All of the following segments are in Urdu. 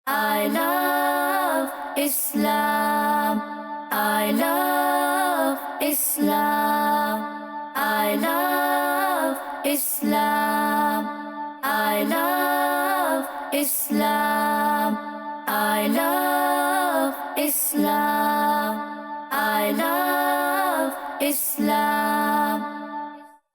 I love Islam. I love Islam. I love Islam. I love Islam. I love Islam. I love Islam.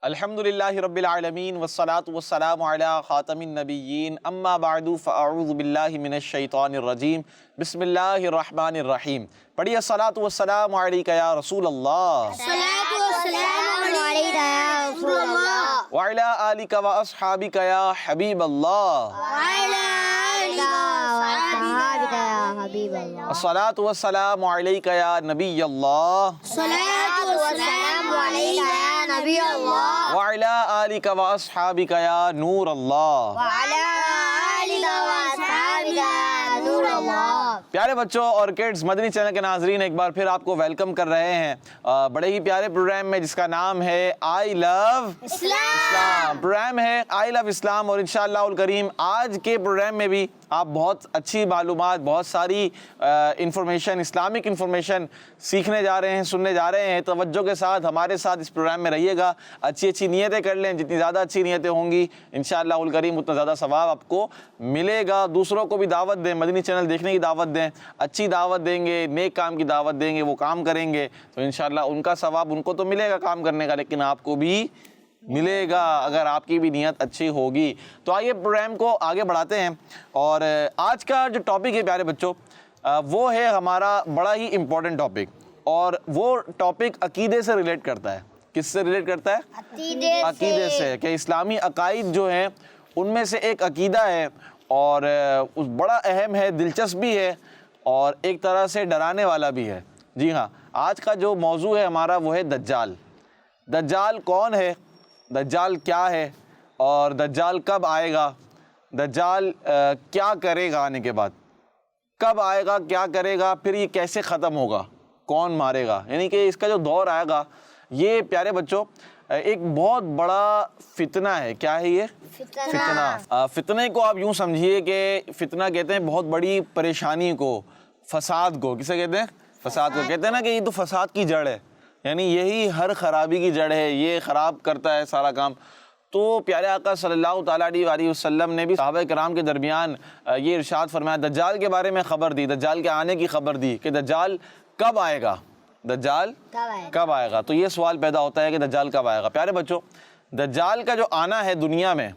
الحمدللہ رب العالمین والصلاة والسلام علی خاتم النبیین اما بعد فاعوذ باللہ من الشیطان الرجیم بسم اللہ الرحمن الرحیم. پڑھیے الصلاة والسلام علیکہ یا رسول اللہ وعلی آلکہ و اصحابکہ یا حبیب اللہ. الصلاة والسلام علیکہ یا نبی اللہ وعلی آلکہ و اصحابکہ یا نور اللہ. پیارے بچوں اور کڈز، مدنی چینل کے ناظرین ایک بار پھر آپ کو ویلکم کر رہے ہیں بڑے ہی پیارے پروگرام میں جس کا نام ہے آئی لو اسلام. پروگرام ہے آئی لو اسلام، اور انشاءاللہ الکریم آج کے پروگرام میں بھی آپ بہت اچھی معلومات، بہت ساری انفارمیشن، اسلامک انفارمیشن سیکھنے جا رہے ہیں، سننے جا رہے ہیں. توجہ کے ساتھ ہمارے ساتھ اس پروگرام میں رہیے گا. اچھی اچھی نیتیں کر لیں، جتنی زیادہ اچھی نیتیں ہوں گی انشاءاللہ الکریم اتنا زیادہ ثواب آپ کو ملے گا. دوسروں کو بھی دعوت دیں، مدنی چینل دیکھنے کی دعوت دیں، اچھی دعوت دیں گے، نیک کام کی دعوت دیں گے، وہ کام کریں گے تو انشاءاللہ ان کا ثواب ان کو تو ملے گا کام کرنے کا، لیکن آپ کو بھی ملے گا اگر آپ کی بھی نیت اچھی ہوگی. تو آئیے پروگرام کو آگے بڑھاتے ہیں، اور آج کا جو ٹاپک ہے پیارے بچوں وہ ہے ہمارا بڑا ہی امپورٹنٹ ٹاپک، اور وہ ٹاپک عقیدے سے ریلیٹ کرتا ہے. کس سے ریلیٹ کرتا ہے؟ عقیدے سے. کہ اسلامی عقائد جو ہیں ان میں سے ایک عقیدہ ہے، اور بڑا اہم ہے، دلچسپ بھی ہے، اور ایک طرح سے ڈرانے والا بھی ہے. جی ہاں، آج کا جو موضوع ہے ہمارا وہ ہے دجال. دجال کون ہے؟ دجال کیا ہے؟ اور دجال کب آئے گا؟ دجال کیا کرے گا آنے کے بعد؟ کب آئے گا؟ کیا کرے گا؟ پھر یہ کیسے ختم ہوگا؟ کون مارے گا؟ یعنی کہ اس کا جو دور آئے گا یہ پیارے بچوں ایک بہت بڑا فتنہ ہے. کیا ہے یہ؟ فتنہ. فتنے کو آپ یوں سمجھیے کہ فتنہ کہتے ہیں بہت بڑی پریشانی کو، فساد کو. کسے کہتے ہیں؟ فساد کو. کہتے ہیں نا کہ یہ تو فساد کی جڑ ہے، یعنی یہی ہر خرابی کی جڑ ہے، یہ خراب کرتا ہے سارا کام. تو پیارے آقا صلی اللہ تعالیٰ علیہ وسلم نے بھی صحابہ کرام کے درمیان یہ ارشاد فرمایا، دجال کے بارے میں خبر دی، دجال کے آنے کی خبر دی کہ دجال کب آئے گا؟ دجال کب آئے گا؟ تو یہ سوال پیدا ہوتا ہے کہ دجال کب آئے گا. پیارے بچوں، دجال کا جو آنا ہے دنیا میں،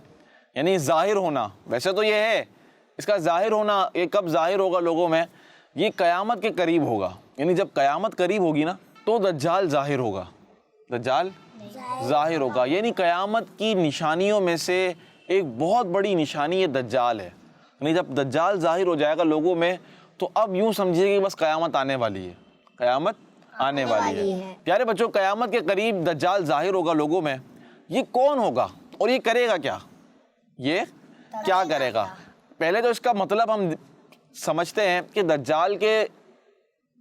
یعنی ظاہر ہونا، ویسے تو یہ ہے اس کا ظاہر ہونا، یہ کب ظاہر ہوگا لوگوں میں؟ یہ قیامت کے قریب ہوگا. یعنی جب قیامت قریب ہوگی نا تو دجال ظاہر ہوگا. دجال ظاہر ہوگا، یعنی قیامت کی نشانیوں میں سے ایک بہت بڑی نشانی یہ دجال ہے. یعنی جب دجال ظاہر ہو جائے گا لوگوں میں تو اب یوں سمجھیے کہ بس قیامت آنے والی ہے، قیامت آنے والی ہے. پیارے بچوں، قیامت کے قریب دجال ظاہر ہوگا لوگوں میں. یہ کون ہوگا اور یہ کرے گا کیا؟ یہ کیا کرے گا؟ پہلے تو اس کا مطلب ہم سمجھتے ہیں کہ دجال کے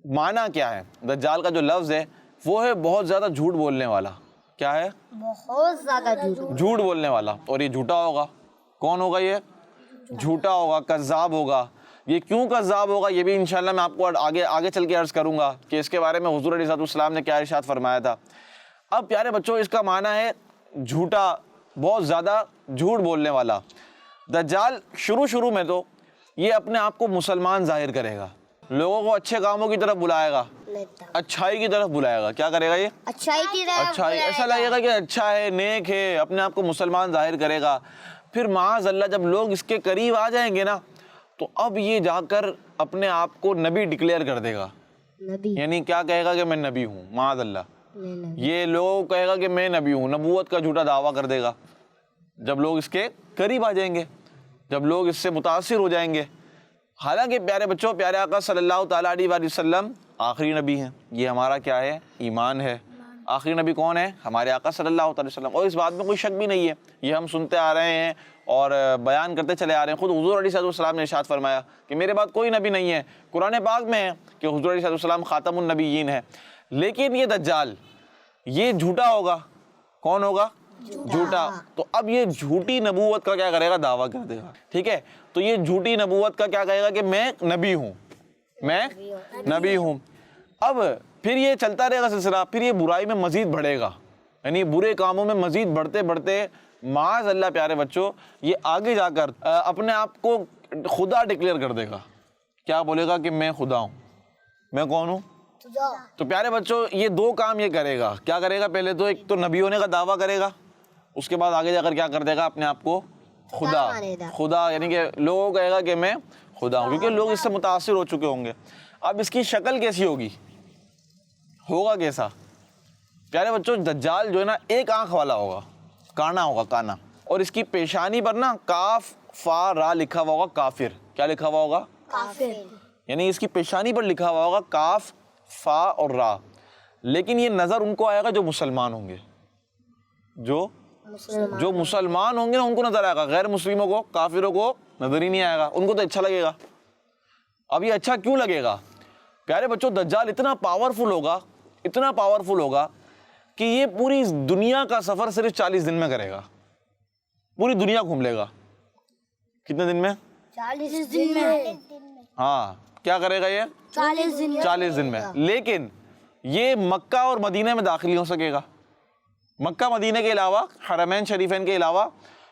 معنی کیا ہے. دجال کا جو لفظ ہے وہ ہے بہت زیادہ جھوٹ بولنے والا. کیا ہے؟ بہت زیادہ جھوٹ بولنے والا. اور یہ جھوٹا ہوگا. کون ہوگا یہ؟ جھوٹا ہوگا، کذاب ہوگا. یہ کیوں کذاب ہوگا یہ بھی انشاءاللہ میں آپ کو آگے چل کے عرض کروں گا کہ اس کے بارے میں حضور علیہ السلام نے کیا ارشاد فرمایا تھا. اب پیارے بچوں اس کا معنی ہے جھوٹا، بہت زیادہ جھوٹ بولنے والا. دجال شروع میں تو یہ اپنے آپ کو مسلمان ظاہر کرے گا، لوگوں کو اچھے کاموں کی طرف بلائے گا، اچھائی کی طرف بلائے گا. کیا کرے گا یہ؟ اچھائی. ایسا لگے گا کہ اچھا ہے، نیک ہے، اپنے آپ کو مسلمان ظاہر کرے گا. پھر معاذ اللہ جب لوگ اس کے قریب آ جائیں گے نا تو اب یہ جا کر اپنے آپ کو نبی ڈکلیئر کر دے گا. یعنی کیا کہے گا کہ میں نبی ہوں. معاذ اللہ یہ لوگ کہے گا کہ میں نبی ہوں، نبوت کا جھوٹا دعویٰ کر دے گا جب لوگ اس کے قریب آ جائیں گے، جب لوگ اس سے متاثر ہو جائیں گے. حالانکہ پیارے بچوں، پیارے آقا صلی اللہ تعالیٰ علیہ وسلم آخری نبی ہیں. یہ ہمارا کیا ہے؟ ایمان ہے. آخری نبی کون ہے؟ ہمارے آقا صلی اللہ علیہ وسلم. اور اس بات میں کوئی شک بھی نہیں ہے، یہ ہم سنتے آ رہے ہیں اور بیان کرتے چلے آ رہے ہیں. خود حضور علیہ السلام نے ارشاد فرمایا کہ میرے بعد کوئی نبی نہیں ہے. قرآن پاک میں ہے کہ حضور علیہ السلام خاتم النبیین ہے. لیکن یہ دجال یہ جھوٹا ہوگا. کون ہوگا؟ جھوٹا. تو اب یہ جھوٹی نبوت کا کیا کرے گا؟ دعویٰ کر دے گا. ٹھیک ہے. تو یہ جھوٹی نبوت کا کیا کہے گا کہ میں نبی ہوں، میں نبی ہوں۔ اب پھر یہ چلتا رہے گا سلسلہ، پھر یہ برائی میں مزید بڑھے گا، یعنی برے کاموں میں مزید بڑھتے بڑھتے معاذ اللہ پیارے بچوں یہ آگے جا کر اپنے آپ کو خدا ڈکلیئر کر دے گا۔ کیا بولے گا کہ میں خدا ہوں، میں کون ہوں؟ تو پیارے بچوں یہ دو کام یہ کرے گا، کیا کرے گا؟ پہلے تو ایک تو نبی ہونے کا دعویٰ کرے گا، اس کے بعد آگے جا کر کیا کر دے گا؟ اپنے آپ کو خدا یعنی کہ لوگوں کو کہے گا کہ میں خدا ہوں، کیونکہ لوگ اس سے متاثر ہو چکے ہوں گے۔ اب اس کی شکل کیسی ہوگی، ہوگا کیسا؟ پیارے بچوں دجال جو ہے نا ایک آنکھ والا ہوگا، کانا ہوگا، کانا، اور اس کی پیشانی پر نا کاف فا را لکھا ہوا ہوگا، کافر۔ کیا لکھا ہوا ہوگا؟ کافر۔ یعنی اس کی پیشانی پر لکھا ہوا ہوگا کاف فا اور را، لیکن یہ نظر ان کو آئے گا جو مسلمان ہوں گے، جو مسلمان ہوں گے نا ان کو نظر آئے گا، غیر مسلموں کو، کافروں کو نظر ہی نہیں آئے گا، ان کو تو اچھا لگے گا۔ اب یہ اچھا کیوں لگے گا؟ پیارے بچوں دجال اتنا پاورفل ہوگا، اتنا پاورفل ہوگا کہ یہ پوری دنیا کا سفر صرف 40 دن میں کرے گا، پوری دنیا گھوم لے گا۔ کتنے دن میں؟ 40 دن میں۔ ہاں کیا کرے گا یہ؟ 40 دن میں۔ لیکن یہ مکہ اور مدینہ میں داخل نہیں ہو سکے گا، مکہ مدینہ کے علاوہ، حرمین شریفین کے علاوہ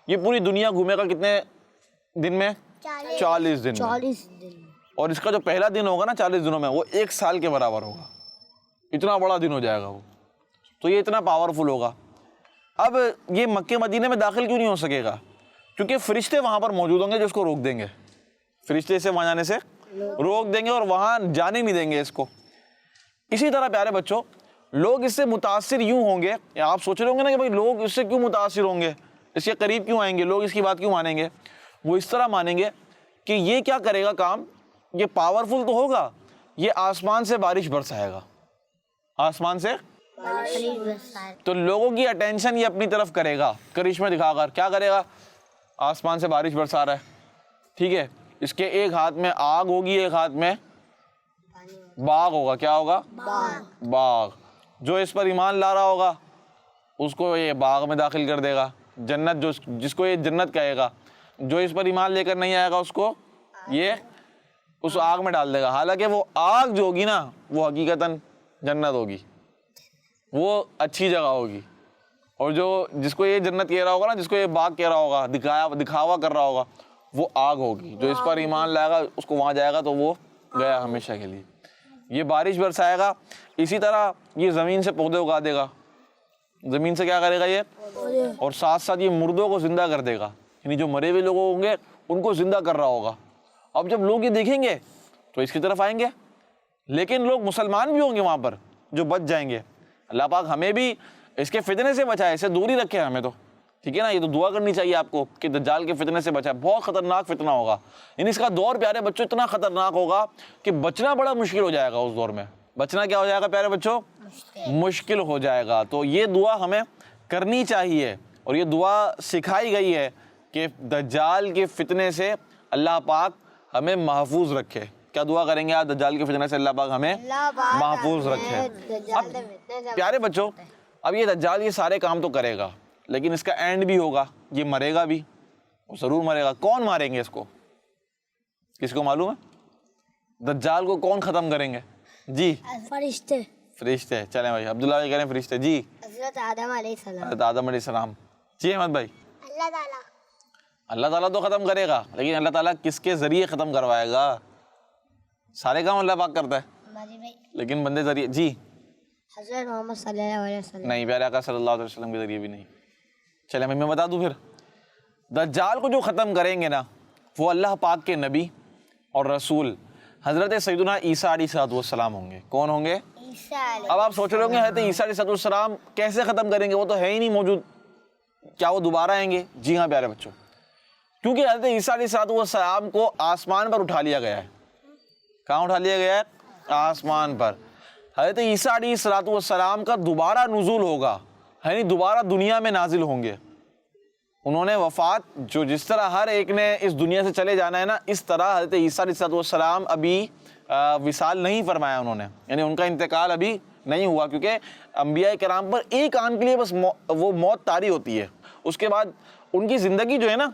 یہ پوری دنیا گھومے گا کتنے دن میں؟ 40 دن میں۔ اور اس کا جو پہلا دن ہوگا نا 40 دنوں میں وہ 1 سال کے برابر ہوگا، اتنا بڑا دن ہو جائے گا وہ، تو یہ اتنا پاورفل ہوگا۔ اب یہ مکہ مدینہ میں داخل کیوں نہیں ہو سکے گا؟ کیونکہ فرشتے وہاں پر موجود ہوں گے جو اس کو روک دیں گے، فرشتے سے وہاں جانے سے روک دیں گے اور وہااں جانے نہیں دیں گے اس کو۔ اسی طرح پیارے بچوں لوگ اس سے متاثر یوں ہوں گے، آپ سوچ رہے ہوں گے نا کہ بھائی لوگ اس سے کیوں متاثر ہوں گے، اس کے قریب کیوں آئیں گے، لوگ اس کی بات کیوں مانیں گے؟ وہ اس طرح مانیں گے کہ یہ کیا کرے گا کام، یہ پاورفل تو ہوگا، یہ آسمان سے بارش برسائے گا، آسمان سے، تو لوگوں کی اٹینشن یہ اپنی طرف کرے گا، کرشمے دکھا کر کیا کرے گا؟ آسمان سے بارش برسا رہا ہے، ٹھیک ہے، اس کے ایک ہاتھ میں آگ ہوگی، ایک ہاتھ میں باغ ہوگا۔ کیا ہوگا؟ باغ۔ جو اس پر ایمان لا رہا ہوگا اس کو یہ باغ میں داخل کر دے گا، جنت جس کو یہ جنت کہے گا، جو اس پر ایمان لے کر نہیں آئے گا اس کو یہ اس آگ میں ڈال دے گا، حالانکہ وہ آگ جو ہوگی نا وہ حقیقتاً جنت ہوگی، وہ اچھی جگہ ہوگی، اور جس کو یہ جنت کہہ رہا ہوگا نا، جس کو یہ باغ کہہ رہا ہوگا، دکھاوا کر رہا ہوگا، وہ آگ ہوگی۔ جو اس پر ایمان لائے گا اس کو وہاں جائے گا تو وہ گیا ہمیشہ کے لیے۔ یہ بارش برسائے گا، اسی طرح یہ زمین سے پودے اگا دے گا، زمین سے کیا کرے گا یہ، اور ساتھ ساتھ یہ مردوں کو زندہ کر دے گا، یعنی جو مرے ہوئے لوگ ہوں گے ان کو زندہ کر رہا ہوگا۔ اب جب لوگ یہ دیکھیں گے تو اس کی طرف آئیں گے، لیکن لوگ مسلمان بھی ہوں گے وہاں پر جو بچ جائیں گے۔ اللہ پاک ہمیں بھی اس کے فتنے سے بچائے، اسے دور ہی رکھے ہمیں تو، ٹھیک ہے نا۔ یہ تو دعا کرنی چاہیے آپ کو کہ دجال کے فتنے سے بچائے، بہت خطرناک فتنہ ہوگا، یعنی اس کا دور پیارے بچوں اتنا خطرناک ہوگا کہ بچنا بڑا مشکل ہو جائے گا اس دور میں، بچنا کیا ہو جائے گا پیارے بچوں؟ مشکل ہو جائے گا۔ تو یہ دعا ہمیں کرنی چاہیے، اور یہ دعا سکھائی گئی ہے کہ دجال کے فتنے سے اللہ پاک ہمیں محفوظ رکھے۔ کیا دعا کریں گے آپ؟ دجال کے فتنے سے اللہ پاک ہمیں محفوظ رکھے۔ اب پیارے بچوں اب یہ دجال یہ سارے کام تو کرے گا، لیکن اس کا اینڈ بھی ہوگا، یہ مرے گا بھی، وہ ضرور مرے گا۔ کون ماریں گے اس کو؟ کس کو معلوم ہے دجال کو کون ختم کریں گے؟ جی فرشتے۔ فرشتے۔ چلیں بھائی عبداللہ بھائی کہہ رہے ہیں فرشتے۔ جی حضرت آدم علیہ السلام۔ حضرت آدم علیہ السلام۔ جی احمد بھائی؟ اللہ تعالیٰ۔ اللہ تعالیٰ تو ختم کرے گا، لیکن اللہ تعالیٰ کس کے ذریعے ختم کروائے گا؟ سارے کام اللہ پاک کرتا ہے، لیکن بندے ذریعے۔ جی حضرت محمد صلی اللہ علیہ وسلم۔ نہیں، پیارے آقا صلی اللہ علیہ وسلم کے ذریعے بھی نہیں۔ چلے میں بتا دوں، پھر دجال کو جو ختم کریں گے نا وہ اللہ پاک کے نبی اور رسول حضرت سیدنا عیسیٰ علیہ السلام ہوں گے۔ کون ہوں گے؟ اب آپ سوچ رہے ہوں گے حضرت عیسیٰ علیہ السلام کیسے ختم کریں گے، وہ تو ہے ہی نہیں موجود، کیا وہ دوبارہ آئیں گے؟ جی ہاں پیارے بچوں، کیونکہ حضرت عیسیٰ علیہ السلام کو آسمان پر اٹھا لیا گیا ہے۔ کہاں اٹھا لیا گیا ہے؟ آسمان پر۔ حضرت عیسیٰ علیہ السلام کا دوبارہ نزول ہوگا، یعنی دوبارہ دنیا میں نازل ہوں گے۔ انہوں نے وفات، جو جس طرح ہر ایک نے اس دنیا سے چلے جانا ہے نا، اس طرح حضرت عیسیٰ علیہ السلام ابھی وصال نہیں فرمایا انہوں نے، یعنی ان کا انتقال ابھی نہیں ہوا، کیونکہ انبیاء کرام پر ایک آن کے لیے بس وہ موت طاری ہوتی ہے، اس کے بعد ان کی زندگی جو ہے نا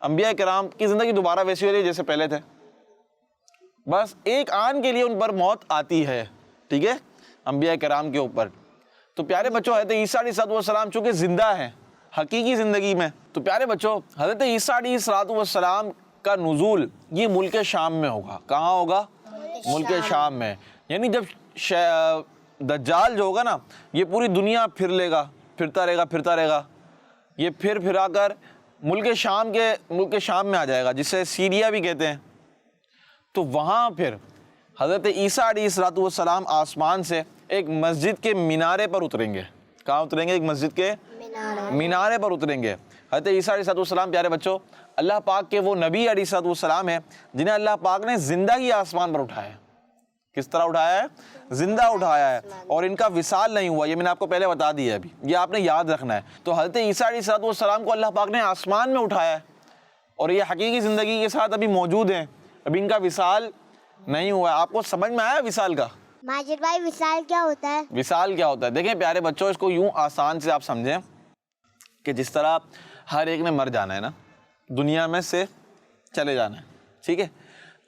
انبیاء کرام کی زندگی دوبارہ ویسی ہو رہی ہے جیسے پہلے تھے، بس ایک آن کے لیے ان پر موت آتی ہے، ٹھیک ہے، انبیاء کرام کے اوپر۔ تو پیارے بچوں حضرت عیسیٰ علیہ السلام چونکہ زندہ ہیں حقیقی زندگی میں، تو پیارے بچوں حضرت عیسیٰ علیہ السلام کا نزول یہ ملک شام میں ہوگا۔ کہاں ہوگا؟ ملک شام میں۔ یعنی جب دجال جو ہوگا نا یہ پوری دنیا پھر لے گا، پھرتا رہے گا، یہ پھرا کر ملک شام میں آ جائے گا، جسے سیریا بھی کہتے ہیں۔ تو وہاں پھر حضرت عیسیٰ علیہ السلام آسمان سے ایک مسجد کے مینارے پر اتریں گے۔ کہاں اتریں گے؟ ایک مسجد کے مینارے پر اتریں گے۔ حضرت عیسیٰ علیہ السلام پیارے بچوں اللہ پاک کے وہ نبی علیہ السلام ہیں جنہیں اللہ پاک نے زندہ ہی آسمان پر اٹھایا ہے۔ کس طرح اٹھایا ہے؟ زندہ اٹھایا ہے، اور ان کا وصال نہیں ہوا، یہ میں نے آپ کو پہلے بتا دیا ہے، ابھی یہ آپ نے یاد رکھنا ہے۔ تو حضرت عیسیٰ علیہ السلام کو اللہ پاک نے آسمان میں اٹھایا ہے، اور یہ حقیقی زندگی کے ساتھ ابھی موجود ہیں، ابھی ان کا وصال نہیں ہوا ہے۔ آپ کو سمجھ میں آیا وصال کا؟ ماجد بھائی وصال کیا ہوتا ہے؟ وصال کیا ہوتا ہے؟ دیکھیں پیارے بچوں اس کو یوں آسان سے آپ سمجھیں کہ جس طرح ہر ایک نے مر جانا ہے نا، دنیا میں سے چلے جانا ہے، ٹھیک ہے؟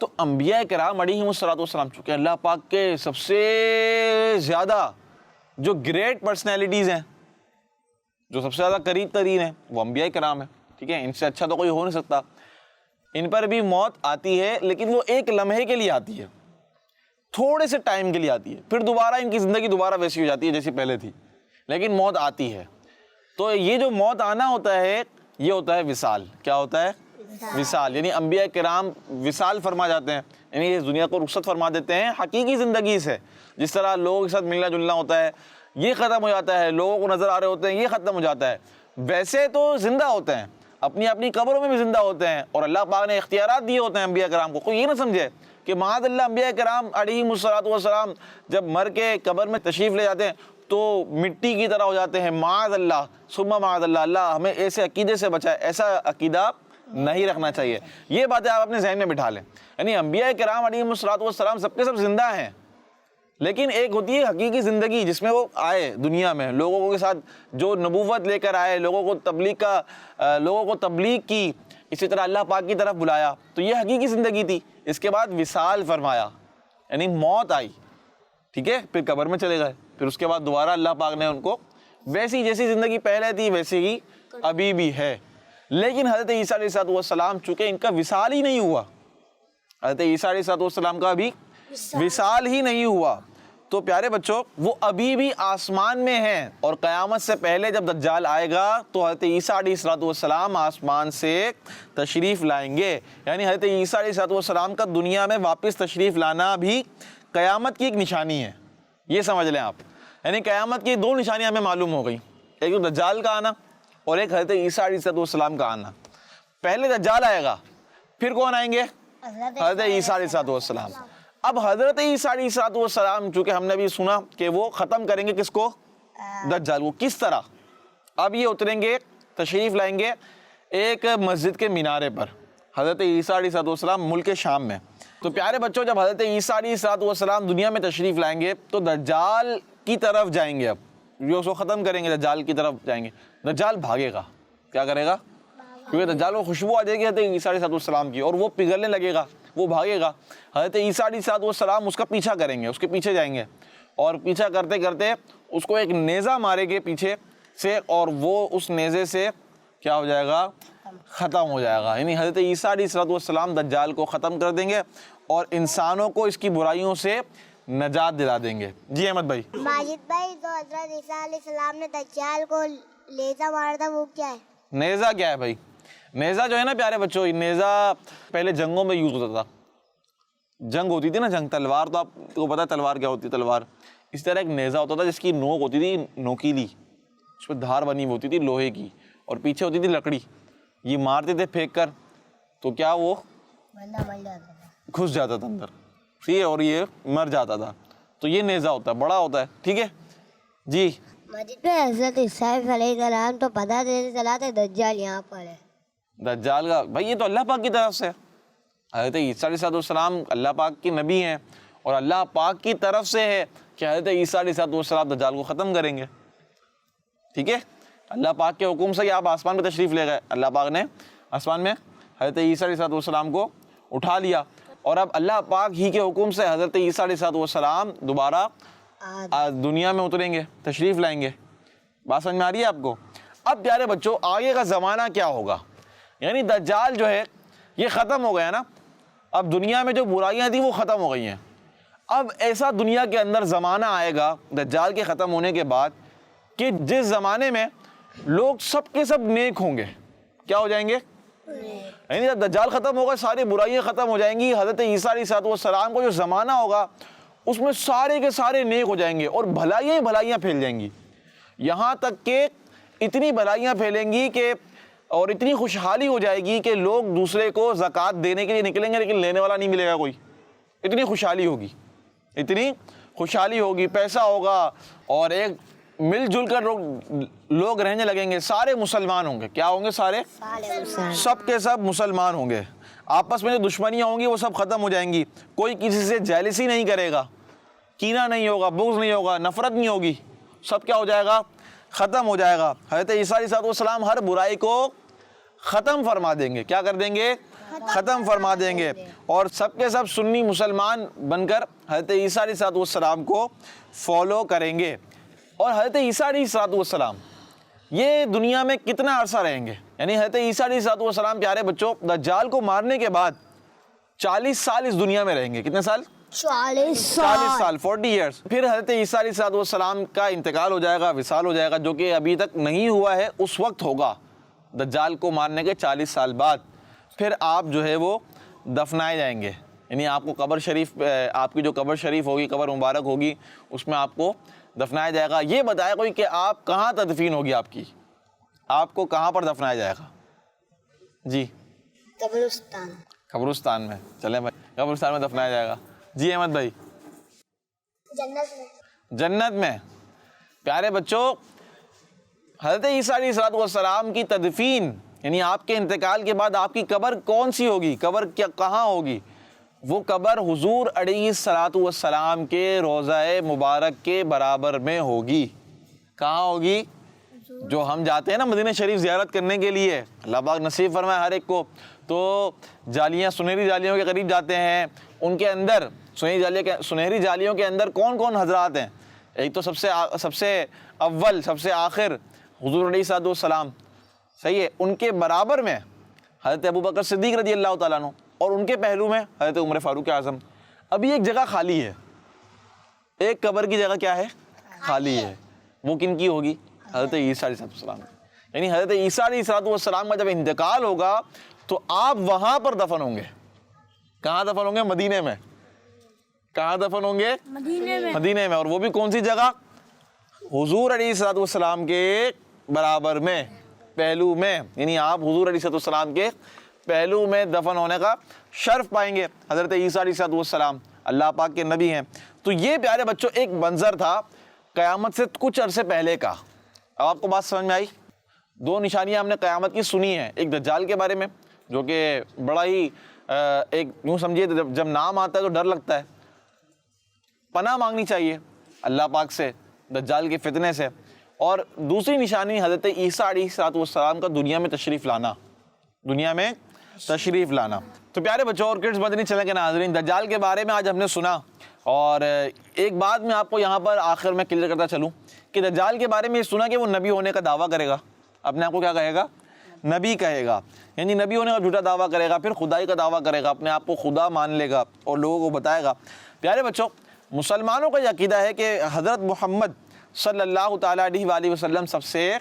تو انبیاء کرام علیہم السلام چونکہ اللہ پاک کے سب سے زیادہ جو گریٹ پرسنالٹیز ہیں، جو سب سے زیادہ قریب ترین ہیں، وہ انبیاء کرام ہیں، ٹھیک ہے؟ ان سے اچھا تو کوئی ہو نہیں سکتا۔ ان پر بھی موت آتی ہے، لیکن وہ ایک لمحے کے لیے آتی ہے، تھوڑے سے ٹائم کے لیے آتی ہے، پھر دوبارہ ان کی زندگی دوبارہ ویسی ہو جاتی ہے جیسی پہلے تھی، لیکن موت آتی ہے۔ تو یہ جو موت آنا ہوتا ہے یہ ہوتا ہے وصال۔ کیا ہوتا ہے؟ وصال۔ یعنی انبیاء کرام وصال فرما جاتے ہیں، یعنی اس دنیا کو رخصت فرما دیتے ہیں حقیقی زندگی سے۔ جس طرح لوگوں کے ساتھ ملنا جلنا ہوتا ہے یہ ختم ہو جاتا ہے، لوگوں کو نظر آ رہے ہوتے ہیں یہ ختم ہو جاتا ہے، ویسے تو زندہ ہوتے ہیں، اپنی اپنی قبروں میں بھی زندہ ہوتے ہیں، اور اللہ پاک نے اختیارات دیے ہوتے ہیں انبیاء کرام کو۔ کوئی یہ نہ سمجھے کہ معاذ اللہ انبیاء کرام علیہم السلام جب مر کے قبر میں تشریف لے جاتے ہیں تو مٹی کی طرح ہو جاتے ہیں، معاذ اللہ ثم معاذ اللہ، اللہ ہمیں ایسے عقیدے سے بچائے۔ ایسا عقیدہ نہیں رکھنا چاہیے، یہ باتیں آپ اپنے ذہن میں بٹھا لیں۔ یعنی انبیاء کرام علیہم السلام سب کے سب زندہ ہیں، لیکن ایک ہوتی ہے حقیقی زندگی جس میں وہ آئے دنیا میں، لوگوں کے ساتھ جو نبوت لے کر آئے، لوگوں کو تبلیغ کی، اسی طرح اللہ پاک کی طرف بلایا، تو یہ حقیقی زندگی تھی۔ اس کے بعد وصال فرمایا، یعنی موت آئی، ٹھیک ہے؟ پھر قبر میں چلے گئے، پھر اس کے بعد دوبارہ اللہ پاک نے ان کو ویسی جیسی زندگی پہلے تھی ویسی ہی ابھی بھی ہے۔ لیکن حضرت عیسیٰ علیہ السلام چونکہ ان کا وصال ہی نہیں ہوا، حضرت عیسیٰ علیہ السلام کا ابھی وصال ہی نہیں ہوا، تو پیارے بچوں وہ ابھی بھی آسمان میں ہیں، اور قیامت سے پہلے جب دجال آئے گا تو حضرت عیسیٰ علیہ السلام آسمان سے تشریف لائیں گے۔ یعنی حضرت عیسیٰ علیہ السلام کا دنیا میں واپس تشریف لانا بھی قیامت کی ایک نشانی ہے، یہ سمجھ لیں آپ۔ یعنی قیامت کی دو نشانیاں ہمیں معلوم ہو گئی، ایک تو دجال کا آنا اور ایک حضرت عیسیٰ علیہ السلام کا آنا۔ پہلے دجال آئے گا، پھر کون آئیں گے؟ حضرت عیسیٰ علیہ السلام۔ اب حضرت عیسیٰ علیہ السلام چونکہ ہم نے بھی سنا کہ وہ ختم کریں گے کس کو؟ دجال کو۔ کس طرح؟ اب یہ اتریں گے، تشریف لائیں گے ایک مسجد کے مینارے پر، حضرت عیسیٰ علیہ السلام ملک شام میں۔ تو پیارے بچوں جب حضرت عیسیٰ علیہ السلام دنیا میں تشریف لائیں گے تو دجال کی طرف جائیں گے، اب جو اس کو ختم کریں گے دجال کی طرف جائیں گے۔ دجال بھاگے گا، کیا کرے گا؟ کیونکہ دجال کو خوشبو آ جائے گی حضرت عیسیٰ علیہ السلام کی، اور وہ پگھلنے لگے گا، وہ بھاگے گا۔ حضرت عیسیٰ علیہ السلام اس کا پیچھا کریں گے، اس کے پیچھے جائیں گے، اور پیچھا کرتے کرتے اس کو ایک نیزہ مارے گے پیچھے سے، اور وہ اس نیزے سے کیا ہو جائے گا؟ ختم ہو جائے گا۔ یعنی حضرت عیسیٰ علیہ السلام دجال کو ختم کر دیں گے اور انسانوں کو اس کی برائیوں سے نجات دلا دیں گے۔ جی احمد بھائی۔ ماجد بھائی جو حضرت عیسیٰ علیہ السلام نے دجال کو لیزا مارا تھا وہ کیا ہے؟ نیزہ کیا ہے بھائی؟ نیزہ جو ہے نا پیارے بچوں، نیزہ پہلے جنگوں میں یوز ہوتا تھا، جنگ ہوتی تھی نا، جنگ، تلوار تو آپ کو پتا ہے تلوار کیا ہوتی ہے، تلوار اس طرح ایک نیزہ ہوتا تھا جس کی نوک ہوتی تھی نوکیلی، اس پہ دھار بنی ہوتی تھی لوہے کی، اور پیچھے ہوتی تھی لکڑی، یہ مارتے تھے پھینک کر تو کیا وہ بندہ مر جاتا تھا، گھس جاتا تھا اندر، ٹھیک ہے، اور یہ مر جاتا تھا۔ تو یہ نیزہ ہوتا ہے، بڑا ہوتا ہے، ٹھیک ہے جی۔ ماجد بھائی حضرت عیسیٰ علیہ السلام تو پتہ دینے چلا تھا دجال یہاں پر ہے۔ دجال کا بھائی یہ تو اللہ پاک کی طرف سے، حضرت عیسیٰ علیہ السلام اللہ پاک کے نبی ہیں، اور اللہ پاک کی طرف سے ہے کہ حضرت عیسیٰ علیہ السلام دجال کو ختم کریں گے، ٹھیک ہے۔ اللہ پاک کے حکم سے آپ آسمان میں تشریف لے گئے، اللہ پاک نے آسمان میں حضرت عیسیٰ علیہ السلام کو اٹھا لیا، اور اب اللہ پاک ہی کے حکم سے حضرت عیسیٰ علیہ السلام دوبارہ دنیا میں اتریں گے، تشریف لائیں گے۔ بات سمجھ میں آ رہی ہے آپ کو؟ اب پیارے بچوں آگے کا زمانہ کیا ہوگا؟ یعنی دجال جو ہے یہ ختم ہو گیا نا، اب دنیا میں جو برائیاں تھیں وہ ختم ہو گئی ہیں۔ اب ایسا دنیا کے اندر زمانہ آئے گا دجال کے ختم ہونے کے بعد کہ جس زمانے میں لوگ سب کے سب نیک ہوں گے۔ کیا ہو جائیں گے؟ یعنی جب دجال ختم ہوگا ساری برائیاں ختم ہو جائیں گی۔ حضرت عیسیٰ علیہ السلام کو جو زمانہ ہوگا اس میں سارے کے سارے نیک ہو جائیں گے اور بھلائیاں ہی بھلائیاں پھیل جائیں گی، یہاں تک کہ اتنی بھلائیاں پھیلیں گی کہ اور اتنی خوشحالی ہو جائے گی کہ لوگ دوسرے کو زکوٰۃ دینے کے لیے نکلیں گے لیکن لینے والا نہیں ملے گا کوئی۔ اتنی خوشحالی ہوگی، اتنی خوشحالی ہوگی، پیسہ ہوگا، اور ایک مل جل کر لوگ رہنے لگیں گے، سارے مسلمان ہوں گے۔ کیا ہوں گے؟ سارے سب کے سب مسلمان ہوں گے۔ آپس میں جو دشمنیاں ہوں گی وہ سب ختم ہو جائیں گی، کوئی کسی سے جیلسی نہیں کرے گا، کینہ نہیں ہوگا، بغض نہیں ہوگا، نفرت نہیں ہوگی، سب کیا ہو جائے گا؟ ختم ہو جائے گا۔ حضرت عیسیٰ علیہ السلام ہر برائی کو ختم فرما دیں گے۔ کیا کر دیں گے؟ ختم فرما دیں گے، اور سب کے سب سنی مسلمان بن کر حضرت عیسیٰ علیہ السلام کو فالو کریں گے۔ اور حضرت عیسیٰ علیہ السلام یہ دنیا میں کتنا عرصہ رہیں گے؟ یعنی حضرت عیسیٰ علیہ السلام پیارے بچوں دجال کو مارنے کے بعد 40 سال اس دنیا میں رہیں گے۔ کتنے سال؟ 40 سال 40 ایئرس۔ پھر حضرت عیسیٰ علیہ السلام کا انتقال ہو جائے گا، وصال ہو جائے گا، جو کہ ابھی تک نہیں ہوا ہے، اس وقت ہوگا دجال کو مارنے کے 40 سال بعد۔ پھر آپ جو ہے وہ دفنائے جائیں گے، یعنی آپ کو قبر شریف، آپ کی جو قبر شریف ہوگی، قبر مبارک ہوگی، اس میں آپ کو دفنایا جائے گا۔ یہ بتایا کوئی کہ آپ کہاں تدفین ہوگی، آپ کی، آپ کو کہاں پر دفنایا جائے گا؟ جی قبرستان۔ قبرستان میں، چلیں بھائی، قبرستان میں دفنایا جائے گا۔ جی احمد بھائی؟ جنت میں۔ جنت میں۔ پیارے بچوں حضرت عیسیٰ علیہ السلام کی تدفین، یعنی آپ کے انتقال کے بعد آپ کی قبر کون سی ہوگی؟ قبر کہاں ہوگی؟ وہ قبر حضور علیہ السلام کے روضہ مبارک کے برابر میں ہوگی۔ کہاں ہوگی؟ جو ہم جاتے ہیں نا مدینہ شریف زیارت کرنے کے لیے، اللہ پاک نصیب فرمائے ہر ایک کو، تو جالیاں، سنہری جالیوں کے قریب جاتے ہیں، ان کے اندر سنہری جالیوں کے اندر کون کون حضرات ہیں؟ ایک تو سب سے اول، سب سے آخر حضور علیہ السلام، صحیح ہے، ان کے برابر میں حضرت ابوبکر صدیق رضی اللہ تعالیٰ عنہ، اور ان کے پہلو میں حضرت عمر فاروق اعظم۔ ابھی ایک جگہ خالی ہے، ایک قبر کی جگہ کیا ہے؟ خالی ہے۔ وہ کن کی ہوگی؟ حضرت عیسیٰ علیہ السلام۔ یعنی حضرت عیسیٰ علیہ السلام کا جب انتقال ہوگا تو آپ وہاں پر دفن ہوں گے۔ کہاں دفن ہوں گے؟ مدینے میں۔ کہاں دفن ہوں گے؟ مدینے میں۔ اور وہ بھی کون سی جگہ؟ حضور علیہ السلام کے برابر میں، پہلو میں، یعنی آپ حضور علیہ السلام کے پہلو میں دفن ہونے کا شرف پائیں گے۔ حضرت عیسیٰ علیہ السلام اللہ پاک کے نبی ہیں۔ تو یہ پیارے بچوں ایک منظر تھا قیامت سے کچھ عرصے پہلے کا۔ اب آپ کو بات سمجھ میں آئی؟ دو نشانیاں ہم نے قیامت کی سنی ہیں، ایک دجال کے بارے میں جو کہ بڑا ہی ایک یوں سمجھیے جب نام آتا ہے تو ڈر لگتا ہے، پناہ مانگنی چاہیے اللہ پاک سے دجال کے فتنے سے۔ اور دوسری نشانی حضرت عیسیٰ علیہ السلام کا دنیا میں تشریف لانا، دنیا میں تشریف لانا۔ تو پیارے بچوں اور کڈز مدنی چینل کے ناظرین، دجال کے بارے میں آج ہم نے سنا، اور ایک بات میں آپ کو یہاں پر آخر میں کلیئر کرتا چلوں کہ دجال کے بارے میں یہ سنا کہ وہ نبی ہونے کا دعویٰ کرے گا، اپنے آپ کو کیا کہے گا؟ نبی کہے گا، یعنی نبی ہونے کا جھوٹا دعویٰ کرے گا، پھر خدائی کا دعویٰ کرے گا، اپنے آپ کو خدا مان لے گا اور لوگوں کو بتائے گا۔ پیارے بچوں مسلمانوں کا یہ عقیدہ ہے کہ حضرت محمد صلی اللہ تعالیٰ علیہ وآلہ وسلم سب سے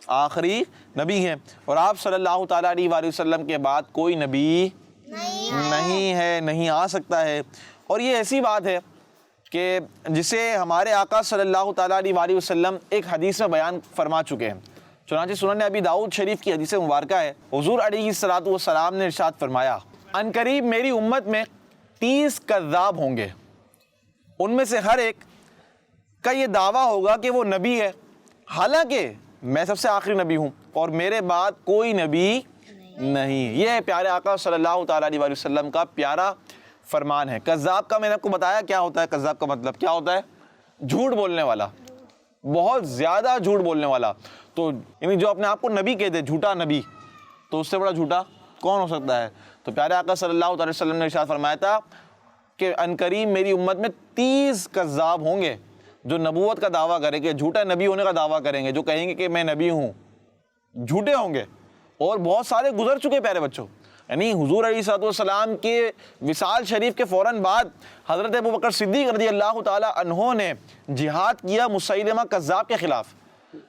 آخری نبی ہیں، اور آپ صلی اللہ تعالیٰ علیہ وآلہ وسلم کے بعد کوئی نبی نہیں ہے، نہیں آ سکتا ہے۔ اور یہ ایسی بات ہے کہ جسے ہمارے آقا صلی اللہ تعالیٰ علیہ وآلہ وسلم ایک حدیث میں بیان فرما چکے ہیں۔ چنانچہ سنن ابی داؤد شریف کی حدیث مبارکہ ہے، حضور علیہ السلام نے ارشاد فرمایا، ان قریب میری امت میں 30 کذاب ہوں گے، ان میں سے ہر ایک کا یہ دعویٰ ہوگا کہ وہ نبی ہے، حالانکہ میں سب سے آخری نبی ہوں اور میرے بعد کوئی نبی نہیں۔ یہ پیارے آقا صلی اللہ تعالیٰ علیہ وآلہ وسلم کا پیارا فرمان ہے۔ کذاب کا میں نے آپ کو بتایا کیا ہوتا ہے، کذاب کا مطلب کیا ہوتا ہے؟ جھوٹ بولنے والا، بہت زیادہ جھوٹ بولنے والا۔ تو یعنی جو اپنے آپ کو نبی کہتے، جھوٹا نبی، تو اس سے بڑا جھوٹا کون ہو سکتا ہے؟ تو پیارے آقا صلی اللہ علیہ وسلم نے ارشاد فرمایا تھا کہ ان قریب میری امت میں 30 کذاب ہوں گے جو نبوت کا دعویٰ کریں گے، جھوٹا نبی ہونے کا دعویٰ کریں گے، جو کہیں گے کہ میں نبی ہوں، جھوٹے ہوں گے، اور بہت سارے گزر چکے پیارے بچوں۔ یعنی حضور علیہ الصلوۃ والسلام کے وصال شریف کے فوراً بعد حضرت ابوبکر صدیق رضی اللہ تعالیٰ عنہ نے جہاد کیا مسیلمہ کذاب کے خلاف۔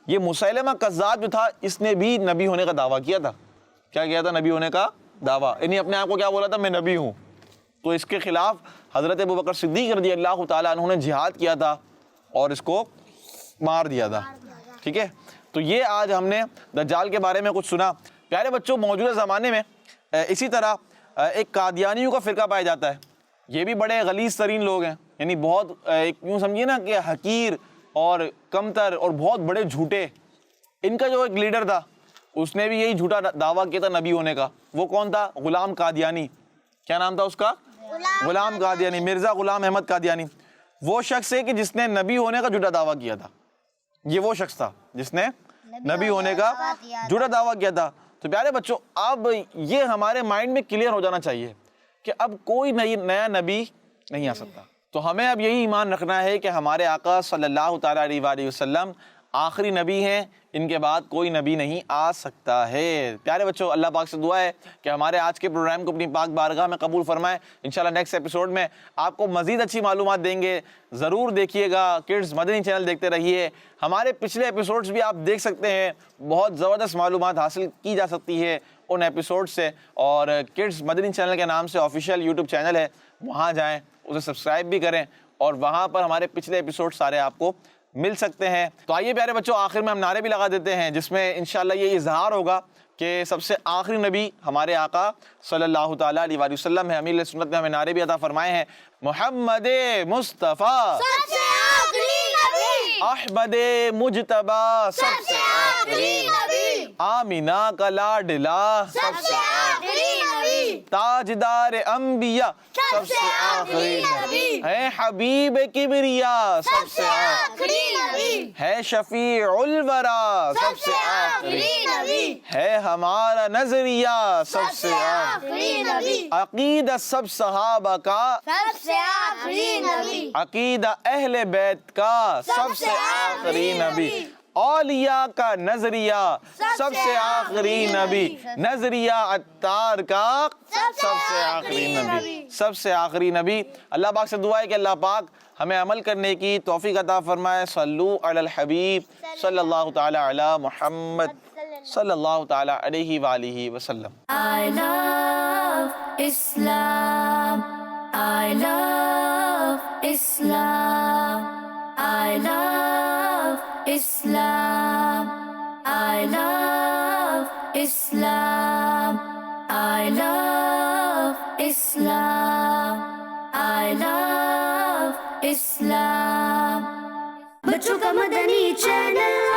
یہ مسیلمہ کذاب جو تھا اس نے بھی نبی ہونے کا دعویٰ کیا تھا۔ کیا کیا تھا؟ نبی ہونے کا دعویٰ، یعنی اپنے آپ کو کیا بولا تھا؟ میں نبی ہوں۔ تو اس کے خلاف حضرت ابوبکر صدیق رضی اللہ تعالیٰ عنہ نے جہاد کیا تھا اور اس کو مار دیا تھا، ٹھیک ہے؟ تو یہ آج ہم نے دجال کے بارے میں کچھ سنا۔ پیارے بچوں، موجودہ زمانے میں اسی طرح ایک قادیانیوں کا فرقہ پایا جاتا ہے۔ یہ بھی بڑے غلیظ ترین لوگ ہیں، یعنی بہت یوں سمجھیے نا کہ حقیر اور کمتر اور بہت بڑے جھوٹے۔ ان کا جو ایک لیڈر تھا اس نے بھی یہی جھوٹا دعویٰ کیا تھا نبی ہونے کا۔ وہ کون تھا؟ غلام قادیانی۔ کیا نام تھا اس کا؟ غلام قادیانی، مرزا غلام احمد قادیانی۔ وہ شخص ہے کہ جس نے نبی ہونے کا جھوٹا دعویٰ کیا تھا۔ یہ وہ شخص تھا جس نے نبی ہونے کا جھوٹا دعویٰ کیا تھا۔ تو پیارے بچوں، اب یہ ہمارے مائنڈ میں کلیئر ہو جانا چاہیے کہ اب کوئی نیا نبی نہیں آ سکتا۔ تو ہمیں اب یہی ایمان رکھنا ہے کہ ہمارے آقا صلی اللہ تعالیٰ علیہ وآلہ وسلم آخری نبی ہیں، ان کے بعد کوئی نبی نہیں آ سکتا ہے۔ پیارے بچوں، اللہ پاک سے دعا ہے کہ ہمارے آج کے پروگرام کو اپنی پاک بارگاہ میں قبول فرمائے۔ انشاءاللہ نیکسٹ ایپیسوڈ میں آپ کو مزید اچھی معلومات دیں گے، ضرور دیکھیے گا۔ کڈز مدنی چینل دیکھتے رہیے، ہمارے پچھلے ایپیسوڈز بھی آپ دیکھ سکتے ہیں، بہت زبردست معلومات حاصل کی جا سکتی ہے ان ایپیسوڈ سے۔ اور کڈز مدنی چینل کے نام سے آفیشیل یوٹیوب چینل ہے، وہاں جائیں، اسے سبسکرائب بھی کریں، اور وہاں پر ہمارے پچھلے ایپیسوڈ سارے آپ کو مل سکتے ہیں۔ تو آئیے پیارے بچوں، آخر میں ہم نعرے بھی لگا دیتے ہیں جس میں انشاءاللہ یہ اظہار ہوگا کہ سب سے آخری نبی ہمارے آقا صلی اللہ تعالیٰ علیہ وآلہ وسلم ہے۔ امیر سنت نے ہمیں نعرے بھی عطا فرمائے ہیں۔ محمد مصطفیٰ سب سے آخری نبی، احمد مجتبیٰ سب سے آخری نبی، آمینہ کا لاڈلا سب سے آخری نبی، تاجدار انبیاء سب سے آخری نبی، ہے حبیب کبریا سب سے آخری نبی، ہے شفیع الورا سب سے آخری نبی، ہے ہمارا نظریہ سب سے آخری نبی، عقیدہ سب صحابہ کا سب سے آخری نبی، عقیدہ اہل بیت کا سب سے آخری نبی، اولیاء کا نظریہ سب سے آخری نبی، نظریہ عطار کا سب سے آخری نبی، سب سے آخری نبی۔ اللہ پاک سے دعا ہے کہ اللہ پاک ہمیں عمل کرنے کی توفیق عطا فرمائے۔ صلو علی الحبیب صلی اللہ تعالی علی محمد صلی اللہ تعالی علیہ وآلہ وسلم۔ I love Islam. I love Islam. I love Islam. I love Islam. I love Islam. I love Islam. بچوں کا مدنی چینل